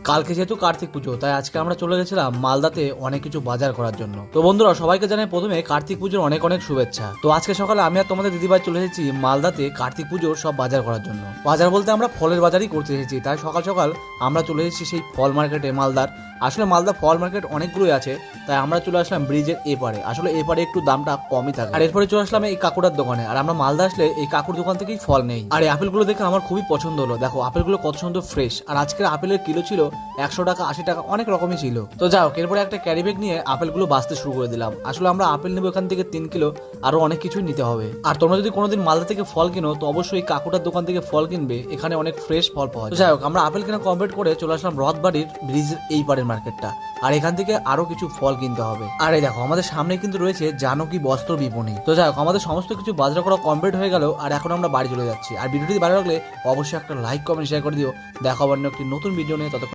কালকে যেহেতু কার্তিক পুজো, তাই আজকে আমরা চলে গেছিলাম মালদাতে অনেক কিছু বাজার করার জন্য। তো বন্ধুরা, সবাইকে জানাই প্রথমে কার্তিক পুজোর অনেক অনেক শুভেচ্ছা। তো আজকে সকালে আমি আর তোমাদের দিদিভাই চলে এসেছি মালদাতে কার্তিক পুজোর সব বাজার করার জন্য। বাজার বলতে আমরা ফলের বাজারই করতে এসেছি, তাই সকাল সকাল আমরা চলে এসেছি সেই ফল মার্কেটে মালদার। আসলে মালদা ফল মার্কেট অনেকগুলোই আছে, তাই আমরা চলে আসলাম ব্রিজের এপারে। আসলে এপারে একটু দামটা কমই থাকে। আর এরপরে চলে আসলাম এই কাকুটার দোকানে। আর আমরা মালদা আসলে এই কাকুর দোকান থেকেই ফল নেই। আর এই আপেলগুলো দেখে আমার খুবই পছন্দ হলো। দেখো আপেলগুলো কত সুন্দর ফ্রেশ। আর আজকের আপেলের কিলো ছিল 100 টাকা, 80 টাকা, অনেক রকমই ছিল। তো যাও, এরপরে একটা ক্যারি ব্যাগ নিয়ে আপেলগুলো বাছতে শুরু করে দিলাম। আসলে আমরা আপেল নেবো এখান থেকে 3 কিলো, আরো অনেক কিছুই নিতে হবে। আর তোমরা যদি কোনোদিন মালদা থেকে ফল কিনো, তো অবশ্যই কাকুটার দোকান থেকে ফল কিনবে, এখানে অনেক ফ্রেশ ফল পাওয়া যায়। যাই হোক, আমরা আপেল কেনা কমপ্লিট করে চলে আসলাম রথবাড়ির ব্রিজের এই পারের মার্কেটটা। আর এখান থেকে আরো কিছু ফল কিনতে হবে। আর এই দেখো, আমাদের সামনে কিন্তু রয়েছে জানকী বস্ত্র বিপণী। তো যাই হোক, আমাদের সমস্ত কিছু বাজার করা কমপ্লিট হয়ে গেল। আর এখন আমরা বাড়ি চলে যাচ্ছি। আর ভিডিওটি ভালো লাগলে অবশ্যই একটা লাইক, কমেন্ট, শেয়ার করে দিও। দেখা হবে অন্য একটি নতুন ভিডিও নিয়ে। ততক্ষণ